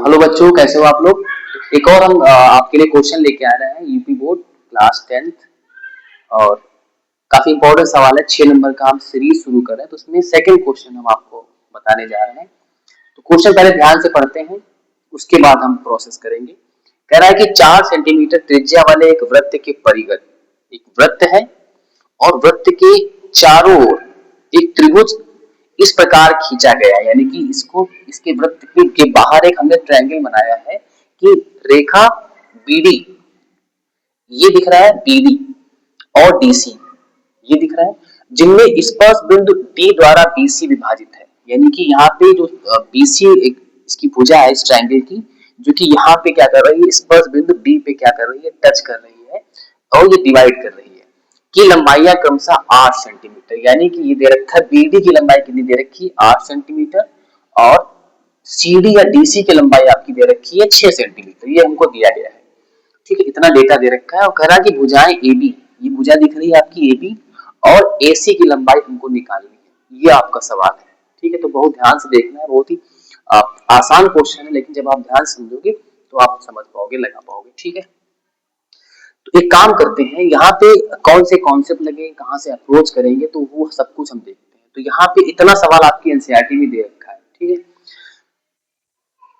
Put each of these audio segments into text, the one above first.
Hello बच्चों, कैसे हो आप लोग। एक और हम आपके लिए क्वेश्चन लेके आ रहे हैं यूपी बोर्ड क्लास 10th। और काफी इंपॉर्टेंट सवाल है, 6 नंबर का हम सीरीज शुरू कर रहे हैं, तो उसमें सेकंड क्वेश्चन हम आपको बताने जा रहे हैं। तो क्वेश्चन पहले ध्यान से पढ़ते हैं, उसके बाद हम प्रोसेस करेंगे। कह रहा है कि 4 सेंटीमीटर त्रिज्या वाले एक वृत्त के परिगत एक वृत्त है और वृत्त के चारों ओर एक त्रिभुज इस प्रकार खींचा गया है, यानी कि इसको इसके वृत्त के बाहर एक हमने ट्रायंगल बनाया है कि रेखा बीडी, ये दिख रहा है बीडी और डीसी, ये दिख रहा है, जिनमें स्पर्श बिंदु डी द्वारा बीसी विभाजित है। यानी कि यहाँ पे जो बीसी एक इसकी भुजा है इस ट्रायंगल की, जो कि यहाँ पे क्या कर रही है, स्पर्श बिंदु डी पे क्या कर रही है, टच कर रही है और ये डिवाइड कर रही है। की लंबाई क्रमशः 8 सेंटीमीटर, यानी कि ये दे रखा है बीडी की लंबाई कितनी दे रखी है 8 सेंटीमीटर और सीडी या डीसी की लंबाई आपकी दे रखी है 6 सेंटीमीटर, ये हमको दिया गया है। ठीक है, इतना डेटा दे रखा है और कह रहा है कि भुजाएं AB, ये भुजा दिख रही है आपकी AB और AC की लंबाई हमको निकालनी है, ये आपका सवाल है। ठीक है, तो बहुत ध्यान से देखना है, बहुत ही आसान क्वेश्चन है, लेकिन जब आप ध्यान से समझोगे तो आप समझ पाओगे, लगा पाओगे। ठीक है, तो एक काम करते हैं, यहाँ पे कौन से कॉन्सेप्ट लगे, कहाँ से अप्रोच करेंगे, तो वो सब कुछ हम देखते हैं। तो यहाँ पे इतना सवाल आपकी एनसीईआरटी में दे रखा है। ठीक है,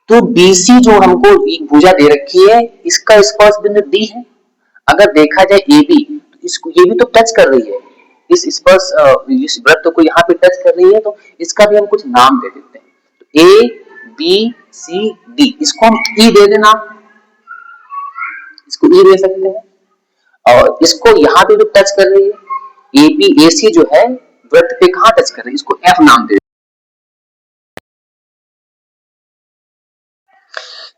तो बीसी जो हमको एक भुजा दे रखी है, इसका स्पर्श बिंदु डी है। अगर देखा जाए AB, तो इसको ये भी तो टच कर रही है, इस स्पर्श इस वृत्त को यहाँ पे टच कर रही है, तो इसका भी हम कुछ नाम दे देते हैं। तो ABCD, इसको हम E दे देना, इसको E दे सकते हैं। और इसको यहाँ पे जो टच कर रही है ABAC जो है वृत्त पे कहाँ टच कर रही है, इसको F नाम दे।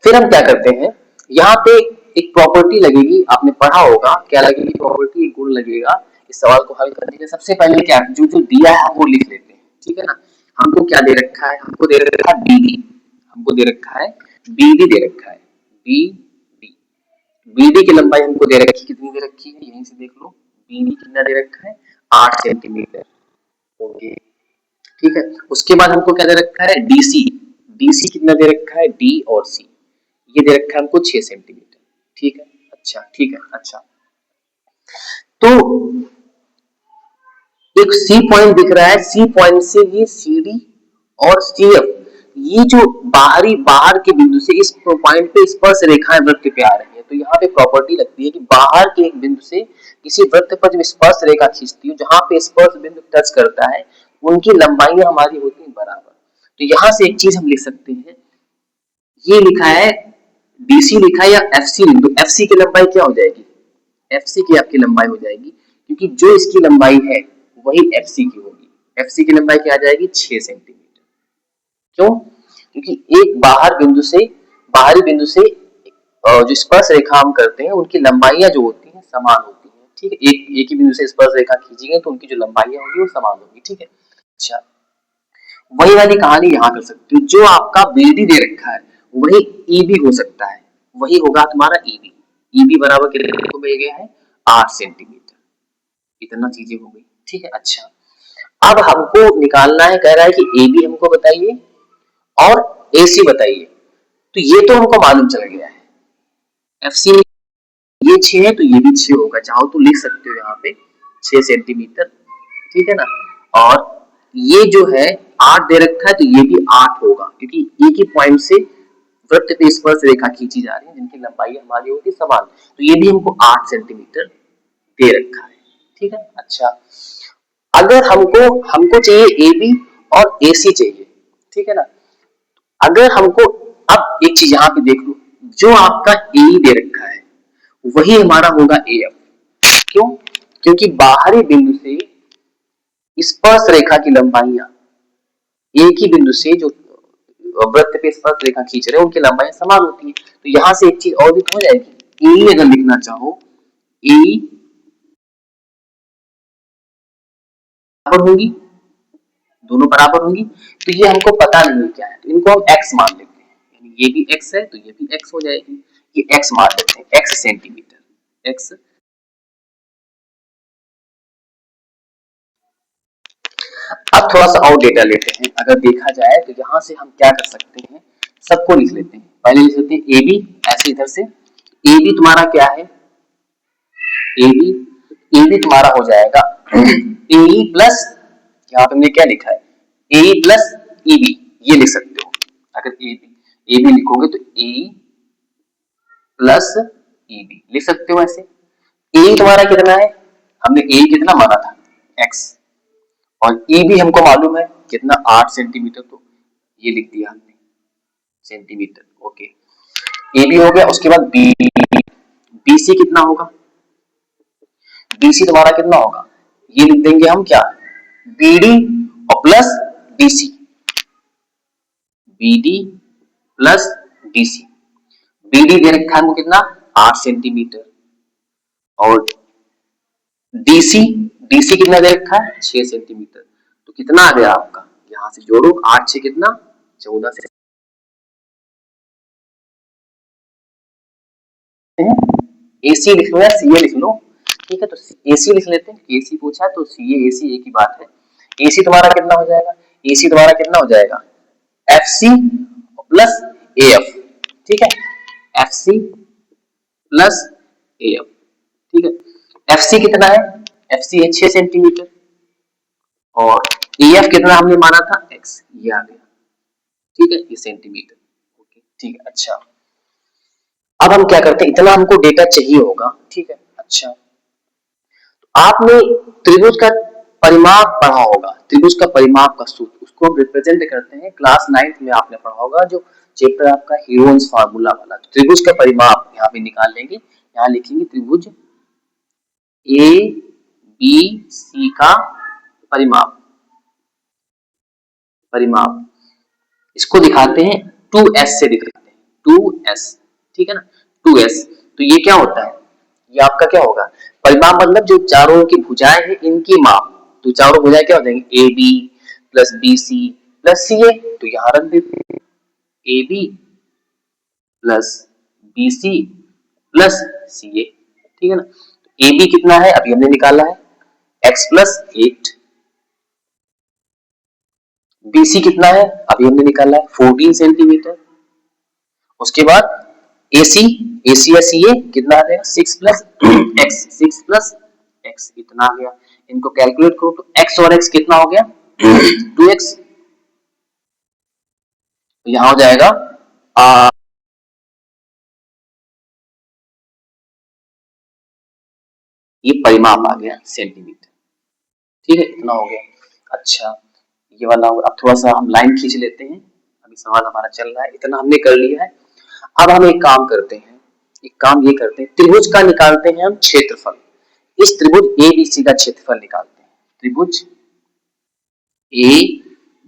फिर हम क्या करते हैं, यहाँ पे एक प्रॉपर्टी लगेगी, आपने पढ़ा होगा, क्या लगेगी प्रॉपर्टी, एक गुण लगेगा। इस सवाल को हल करने के सबसे पहले क्या जो जो दिया है वो लिख लेते हैं। ठीक है ना, हमको क्या दे रखा है, हमको दे रखा है BD, हमको दे रखा है BD, दे रखा है BD। BD की लंबाई हमको दे रखी, कितनी दे रखी है, यहीं से देख लो, BD कितना दे रखा है 8 सेंटीमीटर। ओके, ठीक है, उसके बाद हमको क्या दे रखा है DC, DC कितना दे रखा है D और C, ये दे रखा है हमको 6 सेंटीमीटर। ठीक है, अच्छा, ठीक है, अच्छा। तो एक C पॉइंट दिख रहा है, C पॉइंट से ये CD और CF, ये जो बाहर के बिंदु से इस पॉइंट पे स्पर्श रेखाएं वृत्त पे आ रही है। तो यहाँ पे प्रॉपर्टी लगती है कि बाहर के एक बिंदु से किसी वृत्त पर जब स्पर्श रेखा खींचती है, जहां पे स्पर्श बिंदु टच करता है, उनकी लंबाइयां हमारी होती है बराबर। तो यहाँ से एक चीज हम लिख सकते हैं, ये लिखा है DC लिखा है या FC लिख दो, FC की लंबाई क्या हो जाएगी, FC की आपकी लंबाई हो जाएगी, क्योंकि जो इसकी लंबाई है वही FC की होगी। FC की लंबाई क्या आ जाएगी 6 सेंटीमीटर। क्यों, क्योंकि एक बाहरी बिंदु से जो स्पर्श रेखा हम करते हैं उनकी लंबाइयां जो होती हैं समान होती हैं। ठीक है, एक ही बिंदु से स्पर्श रेखा खींची गई तो उनकी जो लंबाइयां होगी वो समान होगी। ठीक है, अच्छा, वही वाली कहानी यहाँ कर सकते हो, जो आपका BD दे रखा है वही EB हो सकता है, वही होगा तुम्हारा EB बराबर कितने को मिल गया है 8 सेंटीमीटर। इतना चीजें हो गई। ठीक है, अच्छा, अब हमको निकालना है, कह रहा है कि AB हमको बताइए और AC बताइए। तो ये तो हमको मालूम चल गया है, FC ये 6 है तो ये भी 6 होगा, चाहो तो लिख सकते हो यहाँ पे 6 सेंटीमीटर। ठीक है ना, और ये जो है 8 दे रखा है तो ये भी 8 होगा, क्योंकि एक ही पॉइंट से वृत्त पे स्पर्श रेखा खींची जा रही है जिनकी लंबाई हमारी होगी समान, तो ये भी हमको 8 सेंटीमीटर दे रखा है। ठीक है, अच्छा, अगर हमको हमको चाहिए AB और AC चाहिए। ठीक है ना, अगर हमको, अब एक चीज यहाँ पे देख लो, जो आपका AE दे रखा है वही हमारा होगा AF। क्यों, क्योंकि बाहरी बिंदु से स्पर्श रेखा की लंबाइयां एक ही बिंदु से जो वृत्त पे स्पर्श रेखा खींच रहे हैं उनकी लंबाई समान होती है। तो यहां से एक चीज और भी तो हो जाएगी, AE अगर लिखना चाहो, AE बराबर होगी, दोनों बराबर होगी, तो ये हमको पता नहीं है क्या है, तो इनको हम x मान लेते हैं, यानी ये भी x है तो ये भी x हो जाएगी, ये x मान लेते हैं, x सेंटीमीटर, x। अब थोड़ा सा और डेटा लेते हैं, अगर देखा जाए तो यहां से हम क्या कर सकते हैं, सबको लिख लेते हैं। पहले लिख सकते हैं ए बी, ऐसे इधर से ए बी तुम्हारा क्या है, ए बी, ए बी तुम्हारा हो जाएगा ए प्लस, यहाँ पे हमने क्या लिखा है, ए प्लस ई बी, ये लिख सकते हो। अगर ए बी लिखोगे तो ए प्लस ई बी लिख सकते हो ऐसे। ए तुम्हारा कितना है, हमने ए कितना माना था, एक्स, और ई भी हमको मालूम है कितना, 8 सेंटीमीटर, तो ये लिख दिया हमने सेंटीमीटर। ओके, ए बी हो गया। उसके बाद बी, बी सी कितना होगा, बी सी तुम्हारा कितना होगा, ये लिख देंगे हम क्या, बी डी और plus D C, B D plus D C. B D दे रखा है हमको कितना, 8 सेंटीमीटर, और डीसी, डीसी कितना दे रखा है, 6 सेंटीमीटर। तो कितना आ गया आपका, यहां से जोड़ो, 8 से कितना, 14 से। एसी लिख लो या सीए लिख लो, ठीक है, तो एसी लिख लेते हैं, एसी पूछा है तो सीए एसी एक ही बात है। एसी तुम्हारा कितना हो जाएगा, एसी तुम्हारा कितना हो जाएगा, F C plus A F, ठीक है, F C plus A F, ठीक है। एफ सी कितना है, एफ सी है 6 सेंटीमीटर, और ए एफ कितना हमने माना था, एक्स, ये आ गया, ठीक है, ये सेंटीमीटर। ओके, ठीक है। अच्छा, अब हम क्या करते हैं, इतना हमको डेटा चाहिए होगा, ठीक है। अच्छा, तो आपने त्रिभुज का परिमाप पढ़ा होगा, त्रिभुज का परिमाप का सूत्र, उसको हम रिप्रेजेंट करते हैं, क्लास 9th में आपने पढ़ा होगा, जो चैप्टर आपका हीरोन्स फार्मूला वाला। तो त्रिभुज का परिमाप यहाँ पे निकाल लेंगे, यहाँ लिखेंगे त्रिभुज ए बी सी का परिमाप, परिमाप इसको दिखाते हैं 2s से, दिखाते हैं 2s, ठीक है ना, 2s। तो ये क्या होता है, ये आपका क्या होगा, परिमाप मतलब जो चारों की भुजाएं हैं इनकी माप। तो चारों भुजाएं क्या हो जाएंगी, A B plus B C plus C A, तो यहां रख देते हैं A B plus B C plus C A, ठीक है ना। ए बी कितना है, अभी हमने निकाला है, x प्लस 8, बीसी कितना है, अभी हमने निकाला है 14 सेंटीमीटर। उसके बाद एसी, एसी या सीए कितना आ जाएगा, 6 प्लस एक्स, 6 प्लस एक्स इतना आ गया। इनको कैलकुलेट करो तो x और x कितना हो गया 2x, तो यहां हो जाएगा ये परिमाप आ गया सेंटीमीटर, ठीक है, इतना हो गया। अच्छा, ये वाला अब थोड़ा सा हम लाइन खींच लेते हैं, अभी सवाल हमारा चल रहा है, इतना हमने कर लिया है। अब हम एक काम करते हैं, एक काम ये करते हैं, त्रिभुज का निकालते हैं हम क्षेत्रफल। इस त्रिभुज ए बी सी का क्षेत्रफल निकालते हैं, त्रिभुज ए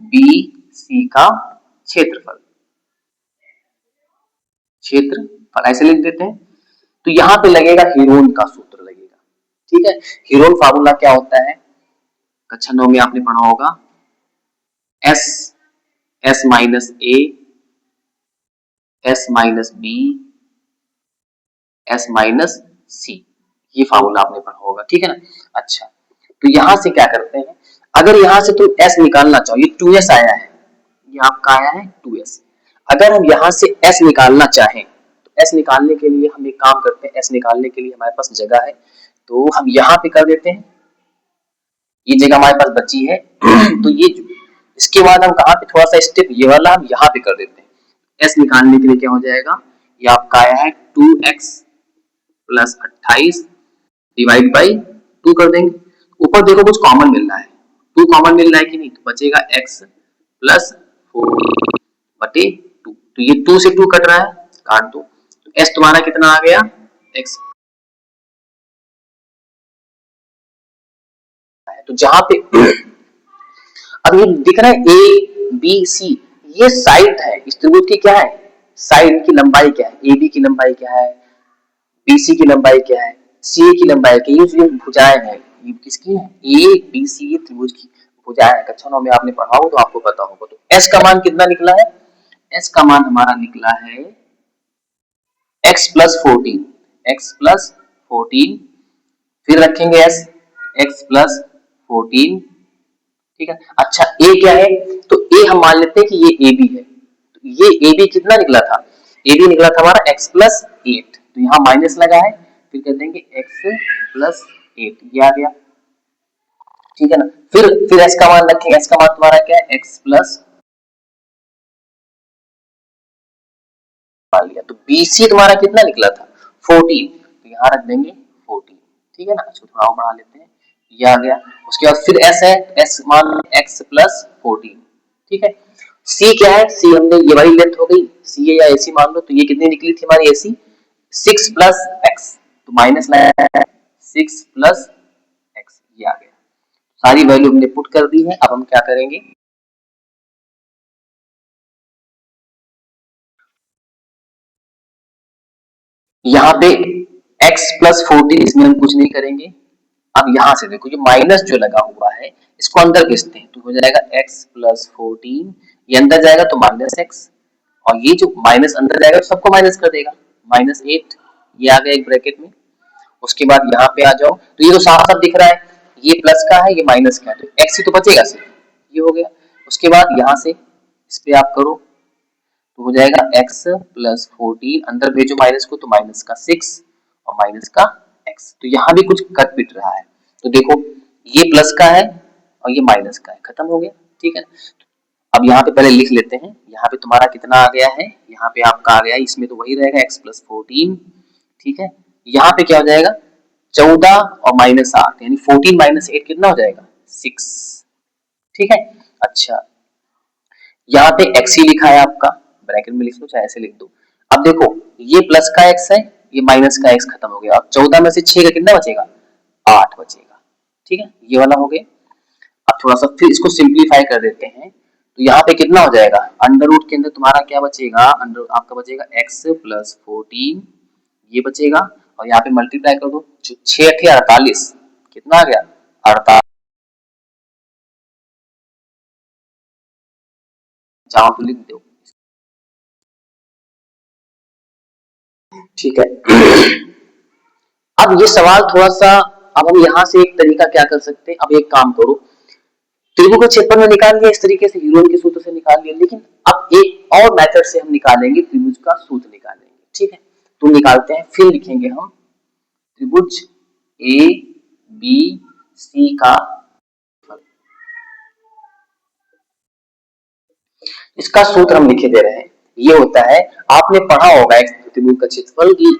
बी सी का क्षेत्रफल, क्षेत्रफल ऐसे लिख देते हैं। तो यहां पे लगेगा हीरोन का सूत्र लगेगा, ठीक है। हीरोन फार्मूला क्या होता है, कक्षा 9 में आपने पढ़ा होगा, S, S minus A, S minus B, S minus C, ये फार्मूला आपने पढ़ा होगा, ठीक है ना। अच्छा, तो यहां से क्या करते हैं, अगर यहां से तुम एस निकालना चाहो, ये 2s आया है, ये आपका आया है 2s, अगर हम यहां से s निकालना चाहें तो s निकालने के लिए हम एक काम करते हैं, s निकालने के लिए हमारे पास जगह है, तो हम यहां पे कर देते हैं, ये जगह हमारे पास बची है तो ये इसके बाद हम कहां पे, थोड़ा सा स्टेप ये वाला हम यहां पे कर देते हैं। s निकालने के लिए क्या हो जाएगा, ये आपका आया है 2x प्लस 28 डिवाइड बाई 2 कर देंगे। ऊपर देखो कुछ कॉमन मिल रहा है, 2 कॉमन मिल रहा है कि नहीं, तो बचेगा x प्लस 4 बटे 2, तो ये 2 से 2 कट रहा है, काट दो, तो s तुम्हारा कितना आ गया, x। तो जहां पे अब ये दिख रहा है ए बी सी, ये साइड है इस त्रिभुज की, क्या है, साइड की लंबाई क्या है, ए बी की लंबाई क्या है, बीसी की लंबाई क्या है, सी ए की लंबाई क्या है, ये भुजाएं हैं, ये किसकी है, ए बी सी, ये त्रिभुज की भुजाएं है। कक्षा 9 में आपने पढ़ा हो तो आपको पता होगा। तो एस का मान कितना निकला है, एस का मान हमारा निकला है x प्लस 14, x प्लस 14, फिर रखेंगे s, x प्लस 14, ठीक है। अच्छा, a क्या है, तो a हम मान लेते हैं कि ये ab है, तो ये ab कितना निकला था, ए बी निकला था हमारा x प्लस 8, तो यहाँ माइनस लगा है, फिर कर देंगे x प्लस 8, ये आ गया, ठीक है ना। फिर s का मान रखेंगे, s का मान तुम्हारा क्या है, x प्लस लिया, तो BC तुम्हारा कितना निकला था 14, तो यहाँ रख देंगे 14, ठीक है ना। इसको थोड़ा और बढ़ा लेते हैं, ये आ गया। उसके बाद फिर s है, s मान x प्लस 14, ठीक है। c क्या है, c हमने ये वाली लेंथ हो गई, c है या ac मान लो, तो ये कितनी निकली थी हमारी ac 6 प्लस x, तो माइनस लगाया 6 प्लस x, ये आ गया। सारी वैल्यू हमने पुट कर दी है। अब हम क्या करेंगे, यहाँ पे x प्लस 14, इसमें हम कुछ नहीं करेंगे। अब यहाँ से देखो ये माइनस जो लगा हुआ है इसको अंदर खींचते हैं, तो हो जाएगा x प्लस 14, ये अंदर जाएगा तो माइनस x, और ये जो माइनस अंदर जाएगा तो सबको माइनस कर देगा, माइनस 8, ये आ गया एक ब्रैकेट में। उसके बाद यहाँ पे आ जाओ, तो ये तो साफ साफ दिख रहा है, ये प्लस का है ये माइनस का है, तो x ही तो बचेगा सिर्फ, ये हो गया। उसके बाद यहाँ से इस पे आप करो, तो हो जाएगा x प्लस 14, अंदर भेजो माइनस को, तो माइनस का 6 और माइनस का x, तो यहाँ भी कुछ कट पिट रहा है, तो देखो ये प्लस का है और ये माइनस का है, खत्म हो गया, ठीक है। अब यहाँ पे पहले लिख लेते हैं, यहाँ पे तुम्हारा कितना आ गया है, यहाँ पे आपका आ गया, इसमें तो वही रहेगा x प्लस 14, ठीक है। यहाँ पे क्या हो जाएगा 14 और माइनस 8, यानी 14 माइनस 8 कितना हो जाएगा 6, ठीक है। अच्छा, यहाँ पे x ही लिखा है आपका, ब्रैकेट में लिख लो चाहे ऐसे लिख दो। अब देखो ये प्लस का x है, ये माइनस का x, खत्म हो गया। अब 14 में से 6 का कितना बचेगा 8 बचेगा, ठीक है, ये वाला हो गया। अब थोड़ा सा फिर इसको सिंप्लीफाई कर देते हैं, तो यहाँ पे कितना हो जाएगा, अंडर रूट के अंदर तुम्हारा क्या बचेगा, अंडर आपका बचेगा x प्लस 14, ये बचेगा, और यहाँ पे मल्टीप्लाई कर दो, 6 8 48, कितना आ गया 48, चाहो तो लिख दो, ठीक है। अब ये सवाल थोड़ा सा, अब हम यहाँ से एक तरीका क्या कर सकते हैं, अब एक काम करो, त्रिभुज का क्षेत्रफल में निकाल लिया इस तरीके से, यूलर के सूत्र से निकाल लिया, लेकिन अब एक और मेथड से हम निकालेंगे, त्रिभुज का सूत्र निकालेंगे, ठीक है। तो निकालते हैं, फिर लिखेंगे हम त्रिभुज ए बी सी का, इसका सूत्र हम लिखे दे रहे हैं, ये होता है, आपने पढ़ा होगा एक त्रिभुज का क्षेत्रफल की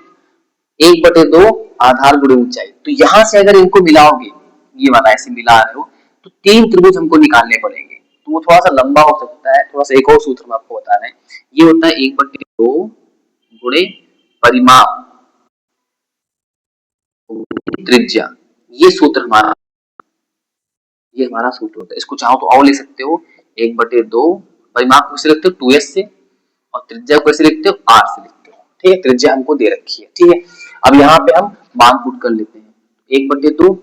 1/2 आधार गुणे ऊंचाई, तो यहां से अगर इनको मिलाओगे, ये वाला ऐसे मिला रहे हो, तो 3 त्रिभुज हमको निकालने पड़ेंगे, तो वो थोड़ा सा लंबा हो सकता है, थोड़ा सा एक और सूत्र मैं आपको बता रहे हैं, ये होता है 1/2 गुणे परिमाप त्रिज्या, ये सूत्र हमारा, ये हमारा सूत्र होता है। इसको चाहो तो और ले सकते हो, 1/2 परिमाप को कैसे लिखते हो 2s से, और त्रिज्या को कैसे लिखते हो r से लिखते हो, ठीक है, त्रिज्या हमको दे रखी है, ठीक है। अब यहाँ पे हम मान पुट कर लेते हैं, 1/2,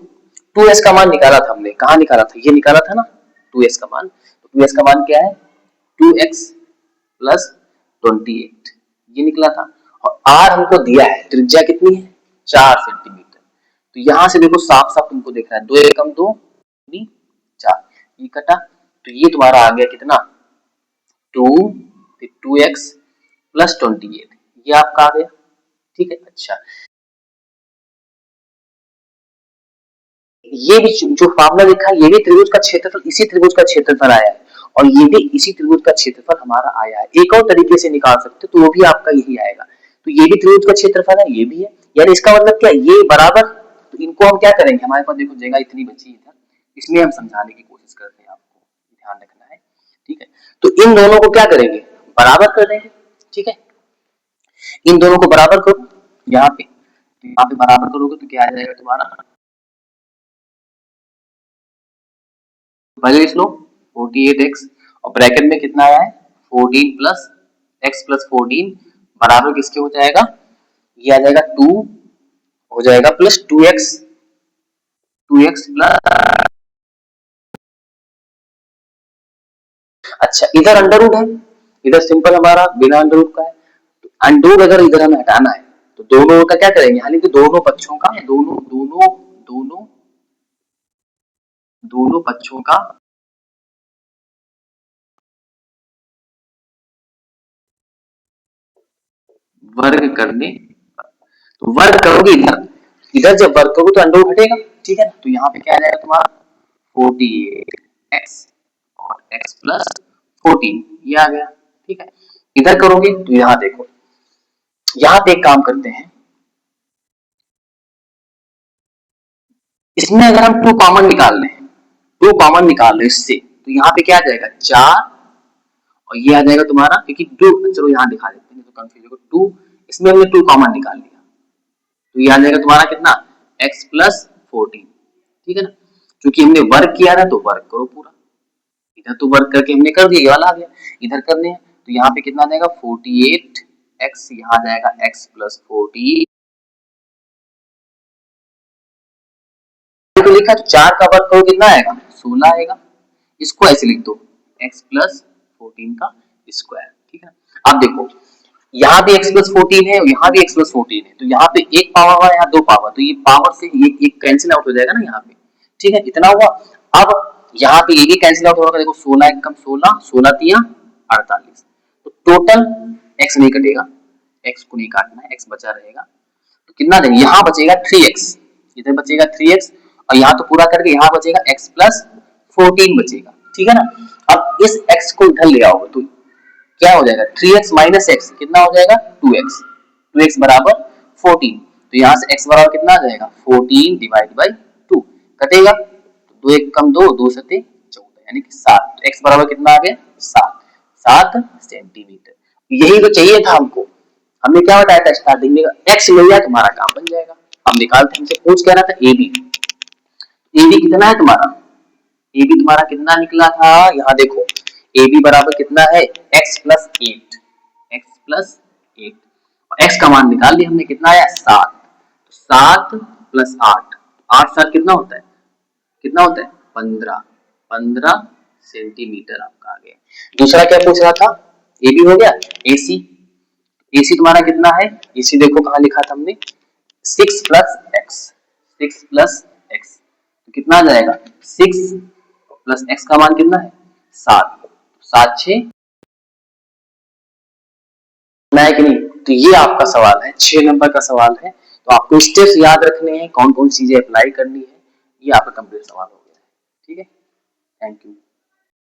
2s का मान निकाला था हमने, कहाँ निकाला था, ये निकाला था ना 2s का मान, तो 2s का मान क्या है 2x प्लस 28, ये निकला था, और r हमको दिया है, त्रिज्या कितनी है 4 सेंटीमीटर, तो यहां से देखो साफ साफ तुमको दिख रहा है, 2 एकम 2 4, ये कटा, तो ये तुम्हारा आ गया कितना 2, फिर 2x प्लस 28, ये आपका आ गया, ठीक है। अच्छा, ये भी जो फार्मूला लिखा है, ये भी त्रिभुज का क्षेत्रफल, इसी त्रिभुज का क्षेत्रफल आया है, और ये भी इसी त्रिभुज का क्षेत्रफल हमारा आया है। एक और तरीके से निकाल सकते हो, तो वो भी आपका यही आएगा, तो ये भी त्रिभुज का क्षेत्रफल है, ये भी है, यानी इसका मतलब क्या, ये बराबर, तो इनको हम क्या करेंगे, हमारे पास देखो जगह इतनी बची इधर, इसमें हम समझाने की कोशिश करते हैं, आपको ध्यान रखना है, ठीक है। तो इन दोनों को क्या करेंगे, बराबर कर देंगे, ठीक है, इन दोनों को बराबर करो, यहाँ पे, तो यहाँ पे बराबर करोगे तो क्या आ जाएगा तुम्हारा, पहले लिख लो 48x, और ब्रैकेट में कितना आया है 14 प्लस x प्लस 14 बराबर किसके हो जाएगा, ये आ जाएगा 2 हो जाएगा प्लस 2x प्लस, अच्छा इधर अंडर रूट है, इधर सिंपल हमारा बिना अंडर रूट का है, तो अंडर रूट अगर इधर हमें हटाना है, तो दोनों का क्या करेंगे, हालांकि दोनों पक्षों का, दोनों दोनों दोनों दोनों पक्षों का, वर्ग करने पर। तो वर्ग करोगे इधर, इधर जब वर्ग करोगे तो अंडर रूट हटेगा, ठीक है ना। तो यहाँ पे क्या आ जाएगा तुम्हारा 48x और x प्लस 14 ये आ गया, ठीक है। इधर करोगे तो यहाँ देखो, यहाँ पे एक काम करते हैं, इसमें अगर हम 2 कॉमन निकाल लें, 2 कॉमन निकाल लें इससे, तो यहाँ पे क्या आ जाएगा 4 और ये आ जाएगा तुम्हारा, क्योंकि 2, चलो यहाँ दिखा देते हैं तो कंफ्यूज होगा, 2 इसमें हमने 2 कॉमन निकाल लिया, तो ये आ जाएगा तुम्हारा कितना x प्लस 14, ठीक है ना। क्योंकि हमने वर्ग किया ना तो वर्ग करो पूरा, इधर तो वर्ग करके हमने कर दिया, ये वाला आ गया, इधर करने हैं तो यहाँ पे कितना आ जाएगा 48x, यहाँ आ जाएगा x प्लस 14, तो लिखा तो 4 का वर्ग करो कितना आएगा 16 आएगा, इसको ऐसे लिख दो x प्लस 14 का स्क्वायर, ठीक है। अब देखो यहाँ भी x प्लस 14 है और यहाँ भी x प्लस 14 है, तो यहाँ पे एक पावर हुआ, यहाँ 2 पावर, तो ये पावर से ये एक कैंसिल आउट हो जाएगा ना यहाँ पे, ठीक है, इतना हुआ। अब यहाँ पे ये भी कैंसिल आउट होगा, देखो 16 एक कम 16, 16 तिया 48, तो टोटल x नहीं कटेगा, x को नहीं काटना है, x बचा रहेगा, तो कितना देंगे, यहाँ बचेगा 3x, इधर बचेगा 3x और यहाँ तो पूरा करके यहाँ बचेगा x प्लस 14 बचेगा, ठीक है ना। अब इस x को इधर ले आओगे तो क्या हो जाएगा 3x माइनस x कितना हो जाएगा 2x, 2x बराबर 14, तो यहाँ से x बराबर कितना आ जाएगा 14 डिवाइड बाई 2, कटेगा तो 2 एक कम 2, 2 सते 14 यानी कि 7, तो x बराबर कितना आ गया 7 सेंटीमीटर। यही तो चाहिए था हमको, हमने क्या बताया था स्टार्टिंग में, x मिल जाए तुम्हारा काम बन जाएगा। हम निकालते, हमसे पूछ कह रहा था AB, AB कितना है तुम्हारा, AB तुम्हारा कितना निकला था, यहाँ देखो AB बराबर कितना है x प्लस 8, x प्लस 8 और x का मान निकाल लिया हमने, कितना आया 7, 7 प्लस 8, 8 7 कितना होता है, कितना होता है 15, 15 सेंटीमीटर आपका आ गया। दूसरा क्या पूछ रहा था, AB हो गया, AC, AC तुम्हारा कितना है, AC देखो कहाँ लिखा था हमने 6 प्लस x, 6 प्लस x, तो कितना आ जाएगा 6 प्लस x का मान कितना है 7, 7 6 है कि नहीं। तो ये आपका सवाल है, 6 नंबर का सवाल है, तो आपको स्टेप्स याद रखने हैं, कौन कौन चीजें अप्लाई करनी है, ये आपका कंप्लीट सवाल हो गया है, ठीक है। Thank you.